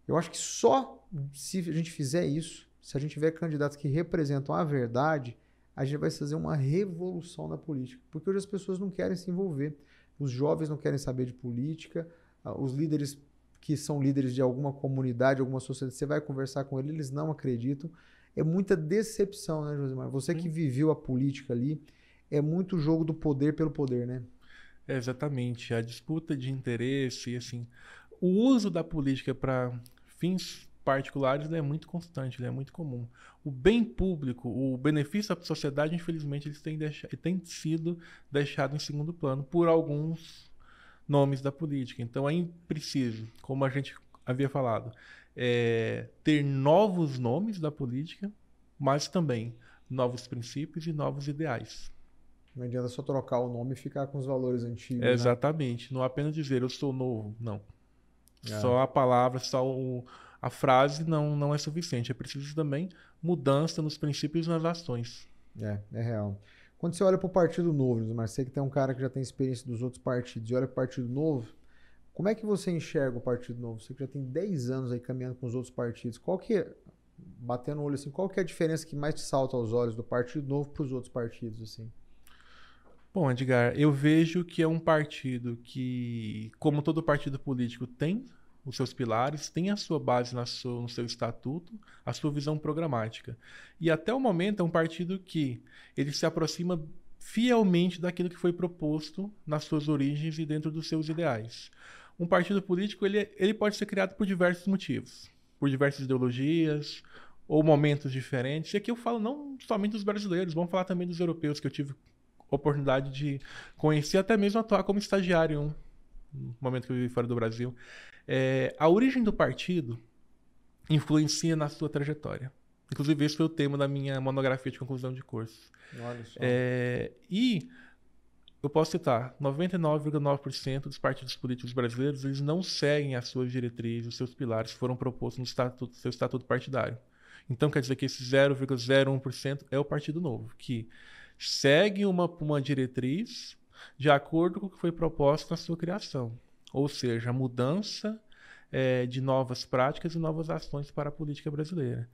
Eu acho que só se a gente fizer isso, se a gente tiver candidatos que representam a verdade, a gente vai fazer uma revolução na política. Porque hoje as pessoas não querem se envolver. Os jovens não querem saber de política. Os líderes que são líderes de alguma comunidade, alguma sociedade, você vai conversar com eles, eles não acreditam. É muita decepção, né, Josimar? Você que viveu a política ali, é muito jogo do poder pelo poder, né? Exatamente. A disputa de interesse, assim, o uso da política para fins particulares é muito constante, é muito comum. O bem público, o benefício à sociedade, infelizmente, eles têm sido deixados em segundo plano por alguns nomes da política. Então é preciso, como a gente havia falado, ter novos nomes da política, mas também novos princípios e novos ideais. Não adianta só trocar o nome e ficar com os valores antigos. Exatamente. Né? Não apenas dizer eu sou novo, não. Só a palavra, a frase não é suficiente. É preciso também mudança nos princípios e nas ações. É real. Quando você olha para o Partido Novo, mas você que tem um cara que já tem experiência dos outros partidos e olha para o Partido Novo, como é que você enxerga o Partido Novo? Você que já tem 10 anos aí caminhando com os outros partidos. Batendo o olho assim, qual que é a diferença que mais te salta aos olhos do Partido Novo para os outros partidos, assim? Bom, Edgar, eu vejo que é um partido que, como todo partido político, tem os seus pilares, tem a sua base no seu estatuto, a sua visão programática. E até o momento é um partido que ele se aproxima fielmente daquilo que foi proposto nas suas origens e dentro dos seus ideais. Um partido político ele pode ser criado por diversos motivos, por diversas ideologias ou momentos diferentes. E aqui eu falo não somente dos brasileiros, vamos falar também dos europeus, que eu tive oportunidade de conhecer, até mesmo atuar como estagiário no momento que eu vivi fora do Brasil. A origem do partido influencia na sua trajetória. Inclusive, esse foi o tema da minha monografia de conclusão de curso. Olha só. E eu posso citar, 99,9% dos partidos políticos brasileiros, eles não seguem as suas diretrizes, os seus pilares que foram propostos no seu estatuto partidário. Então, quer dizer que esse 0,01% é o Partido Novo, que segue uma diretriz de acordo com o que foi proposto na sua criação. Ou seja, a mudança de novas práticas e novas ações para a política brasileira.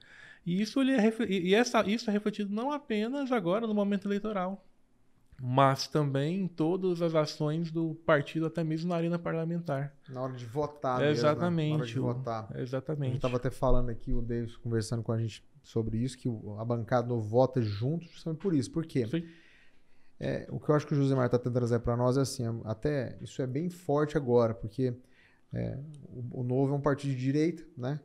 E isso é refletido não apenas agora no momento eleitoral, mas também em todas as ações do partido, até mesmo na arena parlamentar. Na hora de votar exatamente, mesmo, na hora de votar. Exatamente. A gente estava até falando aqui, o Davis conversando com a gente sobre isso, que a bancada Novo vota junto justamente por isso. Por quê? Sim. O que eu acho que o Josemar está tentando trazer para nós é assim, até isso é bem forte agora, porque o Novo é um partido de direita, né?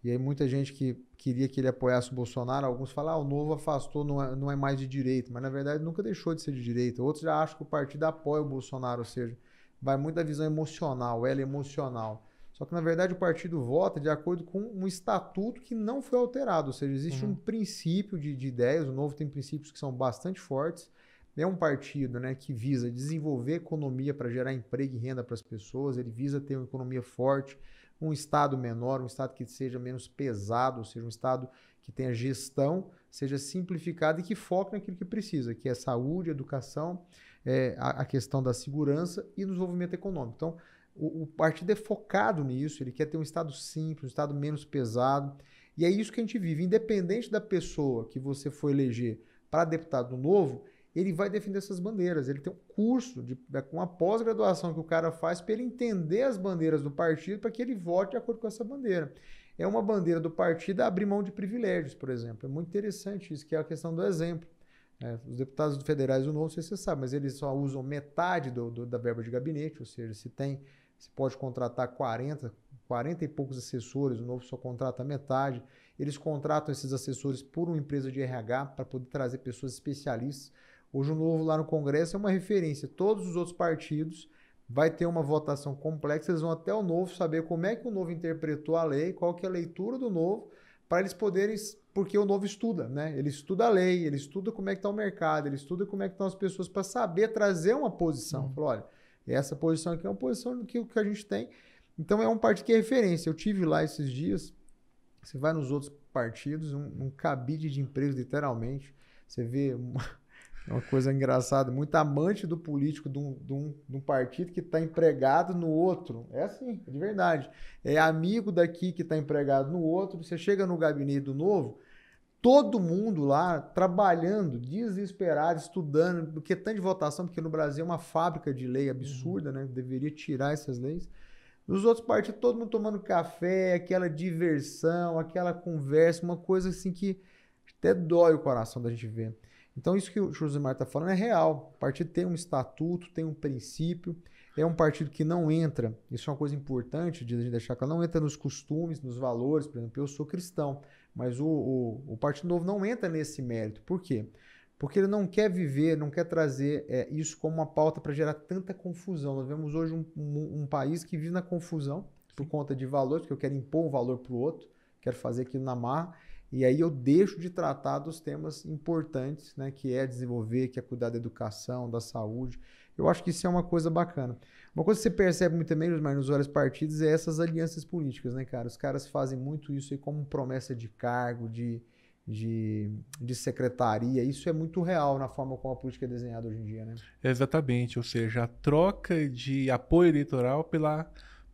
E aí muita gente que queria que ele apoiasse o Bolsonaro, alguns falam, o Novo afastou, não é mais de direita, mas na verdade nunca deixou de ser de direita. Outros já acham que o partido apoia o Bolsonaro, ou seja, vai muito da visão emocional, ela é emocional. Só que na verdade o partido vota de acordo com um estatuto que não foi alterado, ou seja, existe um princípio de ideias, o Novo tem princípios que são bastante fortes. É um partido, né, que visa desenvolver economia para gerar emprego e renda para as pessoas, ele visa ter uma economia forte, um Estado menor, um Estado que seja menos pesado, ou seja, um Estado que tenha gestão, seja simplificado e que foque naquilo que precisa, que é saúde, educação, a questão da segurança e do desenvolvimento econômico. Então, o partido é focado nisso, ele quer ter um Estado simples, um Estado menos pesado, e é isso que a gente vive. Independente da pessoa que você for eleger para deputado novo, ele vai defender essas bandeiras. Ele tem um curso, com uma pós-graduação que o cara faz para ele entender as bandeiras do partido para que ele vote de acordo com essa bandeira. É uma bandeira do partido abrir mão de privilégios, por exemplo. É muito interessante isso, que é a questão do exemplo. Os deputados federais do Novo, não sei se você sabe, mas eles só usam metade da verba de gabinete, ou seja, se pode contratar 40 e poucos assessores, o Novo só contrata metade. Eles contratam esses assessores por uma empresa de RH para poder trazer pessoas especialistas. Hoje o Novo lá no Congresso é uma referência. Todos os outros partidos vai ter uma votação complexa, eles vão até o Novo saber como é que o Novo interpretou a lei, qual que é a leitura do Novo, para eles poderem, porque o Novo estuda, né? Ele estuda a lei, ele estuda como é que está o mercado, ele estuda como é que estão as pessoas para saber trazer uma posição. Falou, olha, essa posição aqui é uma posição que a gente tem. Então é um partido que é referência. Eu tive lá esses dias, você vai nos outros partidos, um cabide de empregos, literalmente. Você vê uma coisa engraçada, muito amante do político de um partido que está empregado no outro. É assim, é de verdade. É amigo daqui que está empregado no outro. Você chega no gabinete do Novo, todo mundo lá trabalhando, desesperado, estudando, porque tanto de votação, porque no Brasil é uma fábrica de lei absurda, né? Deveria tirar essas leis. Nos outros partidos, todo mundo tomando café, aquela diversão, aquela conversa, uma coisa assim que até dói o coração da gente ver. Então, isso que o Josemar está falando é real. O partido tem um estatuto, tem um princípio, é um partido que não entra, isso é uma coisa importante de a gente deixar claro, não entra nos costumes, nos valores. Por exemplo, eu sou cristão, mas o Partido Novo não entra nesse mérito. Por quê? Porque ele não quer viver, não quer trazer isso como uma pauta para gerar tanta confusão. Nós vemos hoje um país que vive na confusão por conta de valores, porque eu quero impor um valor para o outro, quero fazer aquilo na marra. E aí eu deixo de tratar dos temas importantes, né, que é desenvolver, que é cuidar da educação, da saúde. Eu acho que isso é uma coisa bacana. Uma coisa que você percebe muito também, mas nos vários partidos, é essas alianças políticas, né, cara? Os caras fazem muito isso aí como promessa de cargo, de secretaria. Isso é muito real na forma como a política é desenhada hoje em dia, né? Exatamente, ou seja, a troca de apoio eleitoral pelo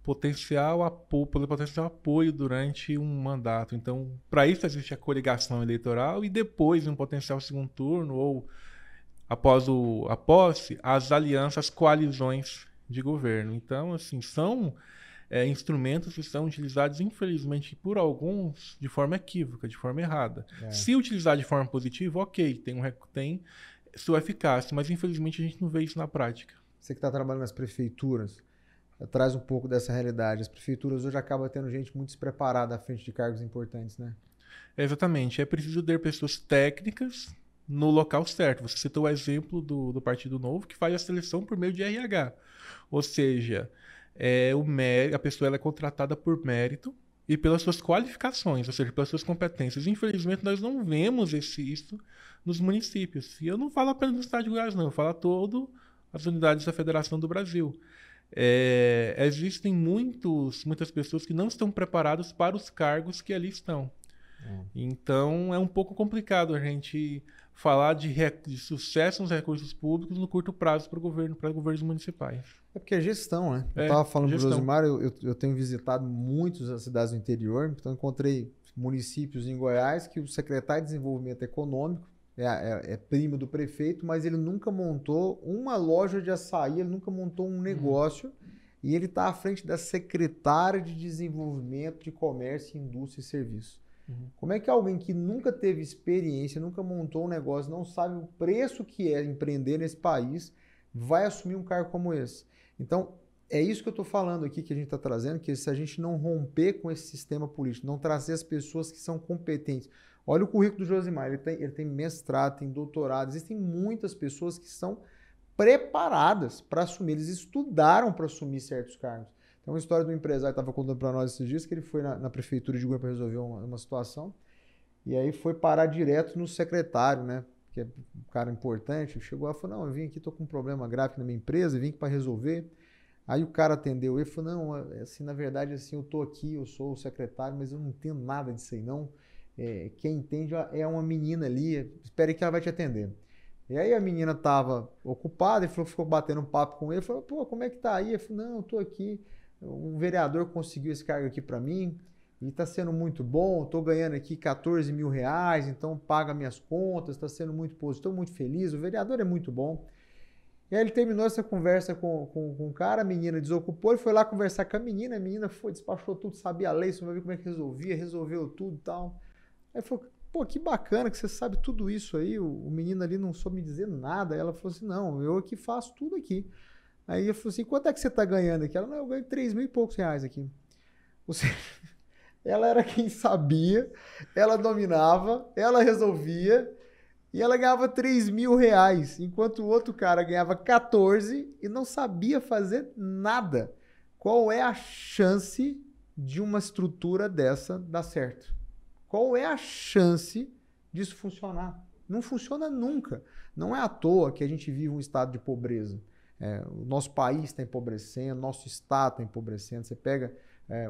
potencial apoio durante um mandato. Então, para isso existe a coligação eleitoral e depois, em um potencial segundo turno ou após a posse, as alianças, coalizões de governo. Então, assim, são instrumentos que são utilizados, infelizmente, por alguns de forma equívoca, de forma errada. Se utilizar de forma positiva, ok, tem sua eficácia, mas infelizmente a gente não vê isso na prática. Você que está trabalhando nas prefeituras, traz um pouco dessa realidade. As prefeituras hoje acabam tendo gente muito despreparada à frente de cargos importantes, né? Exatamente. É preciso ter pessoas técnicas no local certo. Você citou o exemplo do Partido Novo, que faz a seleção por meio de RH. Ou seja, a pessoa ela é contratada por mérito e pelas suas qualificações, ou seja, pelas suas competências. Infelizmente, nós não vemos isso nos municípios. E eu não falo apenas no estado de Goiás, não. Eu falo a todas as unidades da Federação do Brasil. Existem muitas pessoas que não estão preparadas para os cargos que ali estão. Então, é um pouco complicado a gente falar de sucesso nos recursos públicos no curto prazo para governos municipais. É porque é gestão, né? Eu estava falando para o Josimar, eu tenho visitado muitas das cidades do interior, então encontrei municípios em Goiás que o secretário de Desenvolvimento Econômico é primo do prefeito, mas ele nunca montou uma loja de açaí, ele nunca montou um negócio, e ele está à frente da secretária de Desenvolvimento de Comércio, Indústria e Serviços. Como é que alguém que nunca teve experiência, nunca montou um negócio, não sabe o preço que é empreender nesse país, vai assumir um cargo como esse? Então, é isso que eu estou falando aqui, que a gente está trazendo, que se a gente não romper com esse sistema político, não trazer as pessoas que são competentes. Olha o currículo do Josimar, ele tem mestrado, tem doutorado, existem muitas pessoas que são preparadas para assumir, eles estudaram para assumir certos cargos. Tem uma história do empresário que estava contando para nós esses dias, que ele foi na prefeitura de Goiânia para resolver uma situação, e aí foi parar direto no secretário, né? Que é um cara importante, chegou lá e falou, não, eu vim aqui, estou com um problema grave na minha empresa, vim aqui para resolver. Aí o cara atendeu ele e falou, não, assim, na verdade, assim, eu estou aqui, eu sou o secretário, mas eu não entendo nada disso aí, não. Quem entende é uma menina ali, espere que ela vai te atender. E aí a menina estava ocupada, ele falou que ficou batendo um papo com ele, falou, pô, como é que tá aí? Ele falou, não, eu estou aqui, um vereador conseguiu esse cargo aqui para mim, e está sendo muito bom, estou ganhando aqui 14 mil reais, então paga minhas contas, está sendo muito positivo, estou muito feliz, o vereador é muito bom. E aí ele terminou essa conversa com o cara, a menina desocupou, ele foi lá conversar com a menina foi, despachou tudo, sabia a lei, você vai ver como é que resolveu tudo e tal. Aí falou, pô, que bacana que você sabe tudo isso aí, o menino ali não soube me dizer nada. Aí ela falou assim, não, eu aqui faço tudo aqui. Aí ele falou assim, quanto é que você está ganhando aqui? Ela, não, eu ganho 3 mil e poucos reais aqui. Ou seja, ela era quem sabia, ela dominava, ela resolvia, e ela ganhava 3 mil reais, enquanto o outro cara ganhava 14 e não sabia fazer nada. Qual é a chance de uma estrutura dessa dar certo? Qual é a chance disso funcionar? Não funciona nunca. Não é à toa que a gente vive um estado de pobreza. O nosso país está empobrecendo, nosso estado está empobrecendo. Você pega,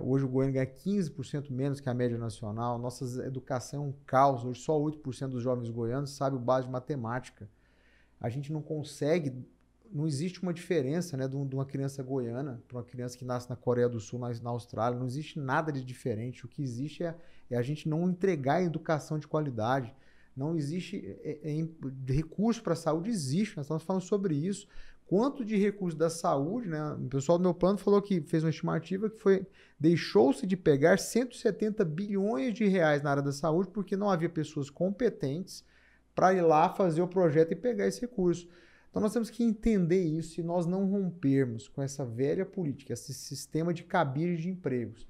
hoje o Goiânia ganha 15% menos que a média nacional, nossa educação é um caos. Hoje só 8% dos jovens goianos sabem o básico de matemática. A gente não consegue, não existe uma diferença, né, de uma criança goiana para uma criança que nasce na Coreia do Sul, na Austrália. Não existe nada de diferente. O que existe é a gente não entregar educação de qualidade. Não existe recurso para a saúde, existe. Nós estamos falando sobre isso. Quanto de recursos da saúde, né? O pessoal do meu plano falou que fez uma estimativa que deixou-se de pegar 170 bilhões de reais na área da saúde porque não havia pessoas competentes para ir lá fazer o projeto e pegar esse recurso. Então nós temos que entender isso. Se nós não rompermos com essa velha política, esse sistema de cabide de empregos.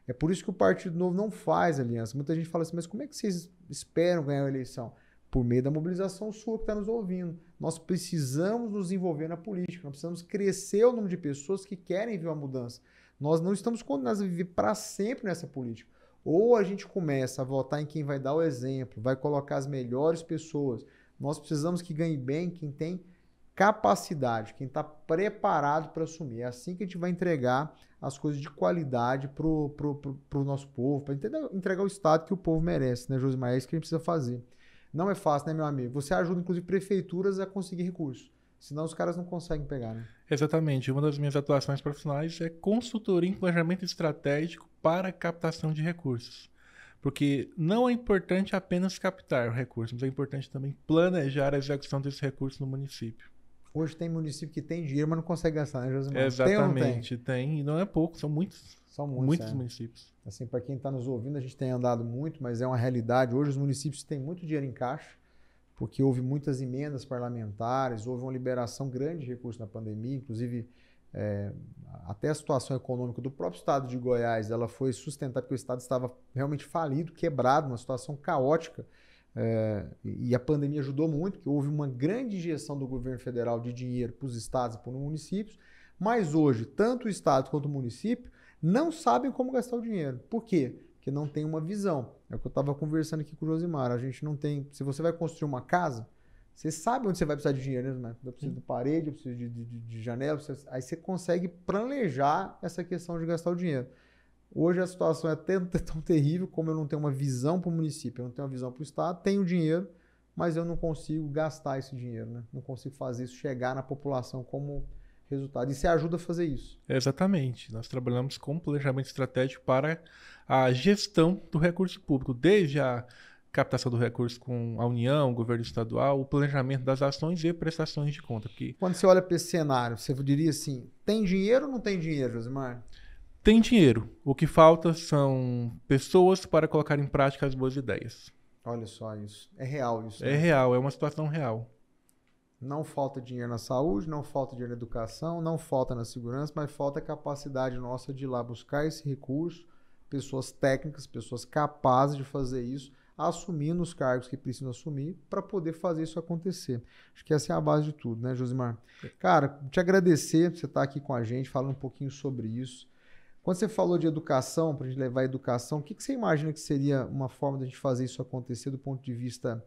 É por isso que o Partido Novo não faz aliança. Muita gente fala assim, mas como é que vocês esperam ganhar a eleição? Por meio da mobilização sua que está nos ouvindo. Nós precisamos nos envolver na política, nós precisamos crescer o número de pessoas que querem ver uma mudança. Nós não estamos condenados a viver para sempre nessa política. Ou a gente começa a votar em quem vai dar o exemplo, vai colocar as melhores pessoas. Nós precisamos que ganhe bem quem tem capacidade, quem está preparado para assumir. É assim que a gente vai entregar as coisas de qualidade para o nosso povo, para entregar o Estado que o povo merece, né, Josimar? É isso que a gente precisa fazer. Não é fácil, né, meu amigo? Você ajuda, inclusive, prefeituras a conseguir recursos. Senão os caras não conseguem pegar, né? Exatamente. Uma das minhas atuações profissionais é consultoria em planejamento estratégico para a captação de recursos. Porque não é importante apenas captar o recurso, mas é importante também planejar a execução desse recurso no município. Hoje tem município que tem dinheiro, mas não consegue gastar, né, Josimar? Exatamente, tem. E não é pouco, são muitos. São muitos municípios. Assim, para quem está nos ouvindo, a gente tem andado muito, mas é uma realidade. Hoje os municípios têm muito dinheiro em caixa, porque houve muitas emendas parlamentares, houve uma liberação grande de recursos na pandemia, inclusive até a situação econômica do próprio estado de Goiás, ela foi sustentada porque o estado estava realmente falido, quebrado, uma situação caótica. E a pandemia ajudou muito, porque houve uma grande injeção do governo federal de dinheiro para os estados e para os municípios, Mas hoje, tanto o Estado quanto o município não sabem como gastar o dinheiro. Por quê? Porque não tem uma visão. É o que eu estava conversando aqui com o Josimar. A gente não tem... Se você vai construir uma casa, você sabe onde você vai precisar de dinheiro, né, Josimar? Eu preciso de parede, eu preciso de janela. Aí você consegue planejar essa questão de gastar o dinheiro. Hoje a situação é até tão terrível como eu não tenho uma visão para o município, eu não tenho uma visão para o Estado, tenho dinheiro, mas eu não consigo gastar esse dinheiro, né? Não consigo fazer isso chegar na população como resultado. E você ajuda a fazer isso. Exatamente. Nós trabalhamos com planejamento estratégico para a gestão do recurso público, desde a captação do recurso com a União, o governo estadual, o planejamento das ações e prestações de conta. Porque quando você olha para esse cenário, você diria assim, tem dinheiro ou não tem dinheiro, Josimar? Tem dinheiro. O que falta são pessoas para colocar em prática as boas ideias. Olha só isso. É real isso. É real, é uma situação real. Não falta dinheiro na saúde, não falta dinheiro na educação, não falta na segurança, mas falta a capacidade nossa de ir lá buscar esse recurso, pessoas técnicas, pessoas capazes de fazer isso, assumindo os cargos que precisam assumir para poder fazer isso acontecer. Acho que essa é a base de tudo, né, Josimar? Cara, te agradecer por você estar aqui com a gente, falando um pouquinho sobre isso. Quando você falou de educação, para a gente levar a educação, o que você imagina que seria uma forma de a gente fazer isso acontecer do ponto de vista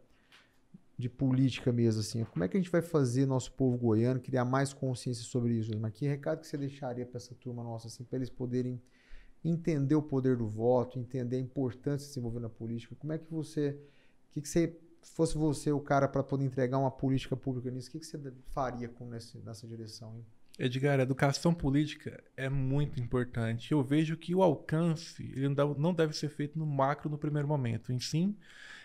de política mesmo, assim? Como é que a gente vai fazer nosso povo goiano criar mais consciência sobre isso? Mas que recado que você deixaria para essa turma nossa, assim, para eles poderem entender o poder do voto, entender a importância de se envolver na política? Como é que você... se fosse você o cara para poder entregar uma política pública nisso, o que você faria nessa direção, hein? Edgar, a educação política é muito importante. Eu vejo que o alcance ele não deve ser feito no macro no primeiro momento, em sim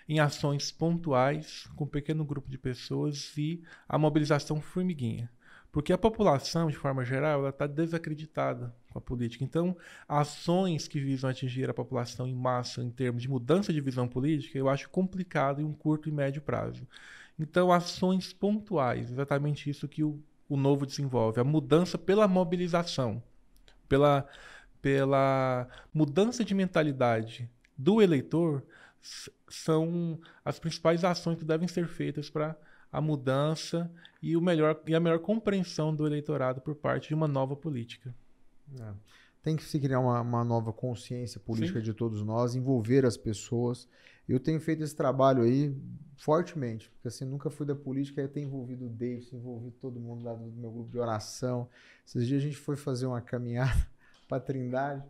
em ações pontuais com um pequeno grupo de pessoas e a mobilização formiguinha. Porque a população, de forma geral, ela está desacreditada com a política. Então, ações que visam atingir a população em massa em termos de mudança de visão política, eu acho complicado em um curto e médio prazo. Então, ações pontuais, exatamente isso que o Novo desenvolve, a mudança pela mobilização, pela mudança de mentalidade do eleitor, são as principais ações que devem ser feitas para a mudança e a melhor compreensão do eleitorado por parte de uma nova política. Tem que se criar uma nova consciência política Sim. de todos nós, envolver as pessoas. Eu tenho feito esse trabalho aí fortemente, porque assim, nunca fui da política, aí eu tenho envolvido o Davidson, envolvido todo mundo lá do meu grupo de oração. Esses dias a gente foi fazer uma caminhada para Trindade,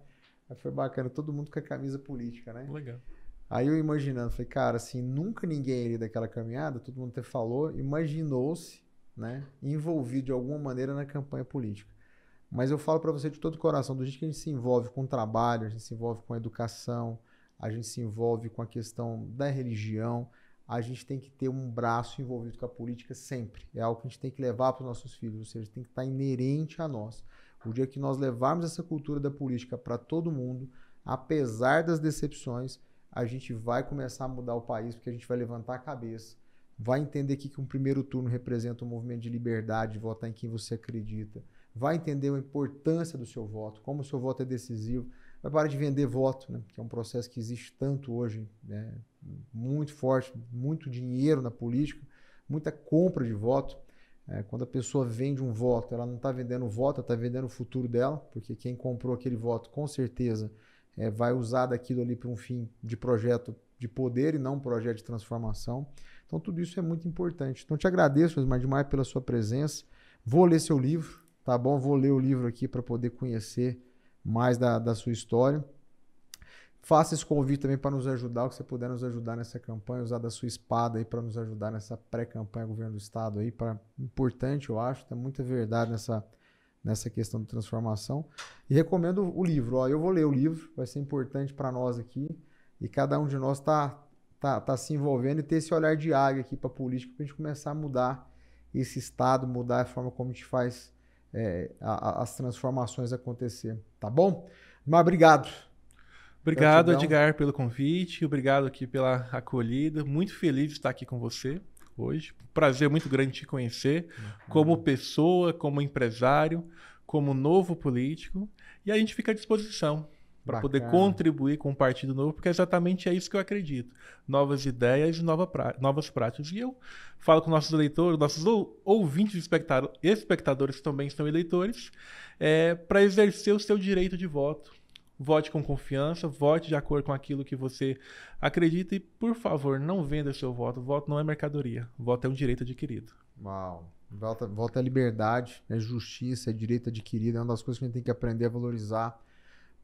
aí foi bacana, todo mundo com a camisa política, né? Legal. Aí eu imaginando, falei, cara, assim, nunca ninguém ali daquela caminhada, todo mundo até falou, imaginou-se, né, envolvido de alguma maneira na campanha política. Mas eu falo para você de todo o coração, do jeito que a gente se envolve com o trabalho, a gente se envolve com a educação, a gente se envolve com a questão da religião, a gente tem que ter um braço envolvido com a política sempre. É algo que a gente tem que levar para os nossos filhos, ou seja, tem que estar inerente a nós. O dia que nós levarmos essa cultura da política para todo mundo, apesar das decepções, a gente vai começar a mudar o país, porque a gente vai levantar a cabeça, vai entender que um primeiro turno representa um movimento de liberdade, de votar em quem você acredita, vai entender a importância do seu voto, como o seu voto é decisivo, vai parar de vender voto, né? Que é um processo que existe tanto hoje, né? Muito forte, muito dinheiro na política, muita compra de voto. Quando a pessoa vende um voto, ela não está vendendo o voto, ela está vendendo o futuro dela, porque quem comprou aquele voto, com certeza, vai usar daquilo ali para um fim de projeto de poder e não um projeto de transformação. Então, tudo isso é muito importante. Então, te agradeço, Josimar, demais pela sua presença. Vou ler seu livro, tá bom? Vou ler o livro aqui para poder conhecer mais da sua história. Faça esse convite também para nos ajudar, o que você puder nos ajudar nessa campanha, usar da sua espada aí para nos ajudar nessa pré-campanha governo do estado aí, importante, eu acho, tem muita verdade nessa questão de transformação. E recomendo o livro, ó, eu vou ler o livro, vai ser importante para nós aqui, e cada um de nós tá se envolvendo e ter esse olhar de águia aqui para a política, para a gente começar a mudar esse estado, mudar a forma como a gente faz as transformações acontecer, tá bom? Mas obrigado. Obrigado, Edgar, pelo convite, obrigado aqui pela acolhida, muito feliz de estar aqui com você hoje, prazer muito grande te conhecer, como pessoa, como empresário, como novo político, e a gente fica à disposição. para poder contribuir com o Partido Novo, porque exatamente é isso que eu acredito. Novas ideias e novas práticas. E eu falo com nossos eleitores, nossos ouvintes e espectadores que também são eleitores, para exercer o seu direito de voto. Vote com confiança, vote de acordo com aquilo que você acredita e, por favor, não venda seu voto. Voto não é mercadoria. Voto é um direito adquirido. Uau. Voto é liberdade, é justiça, é direito adquirido. É uma das coisas que a gente tem que aprender a valorizar.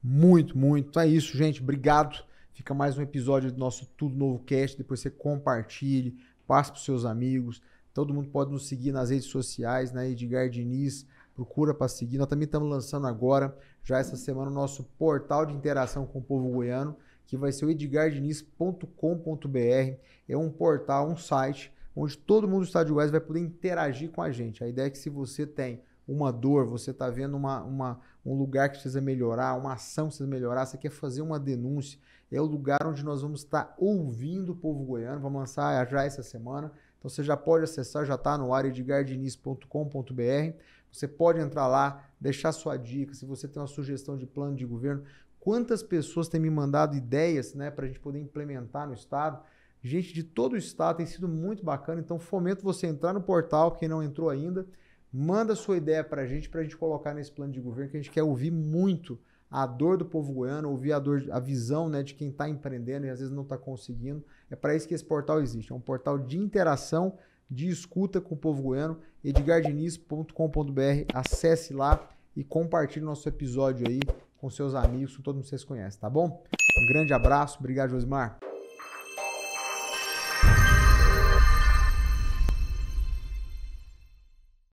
Muito, muito. É isso, gente. Obrigado. Fica mais um episódio do nosso Tudo Novo Cast. Depois você compartilhe, passe para os seus amigos. Todo mundo pode nos seguir nas redes sociais, né? Edgar Diniz. Procura para seguir. Nós também estamos lançando agora, já essa semana, o nosso portal de interação com o povo goiano, que vai ser o edgardiniz.com.br. É um portal, um site, onde todo mundo do Estado de Goiás vai poder interagir com a gente. A ideia é que se você tem uma dor, você está vendo um lugar que precisa melhorar, uma ação que precisa melhorar, você quer fazer uma denúncia, é o lugar onde nós vamos estar ouvindo o povo goiano. Vamos lançar já essa semana. Então você já pode acessar, já está no ar, edgardiniz.com.br. Você pode entrar lá, deixar sua dica, se você tem uma sugestão de plano de governo. Quantas pessoas têm me mandado ideias, né, para a gente poder implementar no estado? Gente de todo o estado, tem sido muito bacana. Então fomento você entrar no portal, quem não entrou ainda, manda sua ideia para a gente colocar nesse plano de governo, que a gente quer ouvir muito a dor do povo goiano, ouvir a visão, né, de quem está empreendendo e às vezes não está conseguindo. É para isso que esse portal existe. É um portal de interação, de escuta com o povo goiano. edgardiniz.com.br. Acesse lá e compartilhe o nosso episódio aí com seus amigos, com todo mundo que vocês conhecem, tá bom? Um grande abraço. Obrigado, Josimar.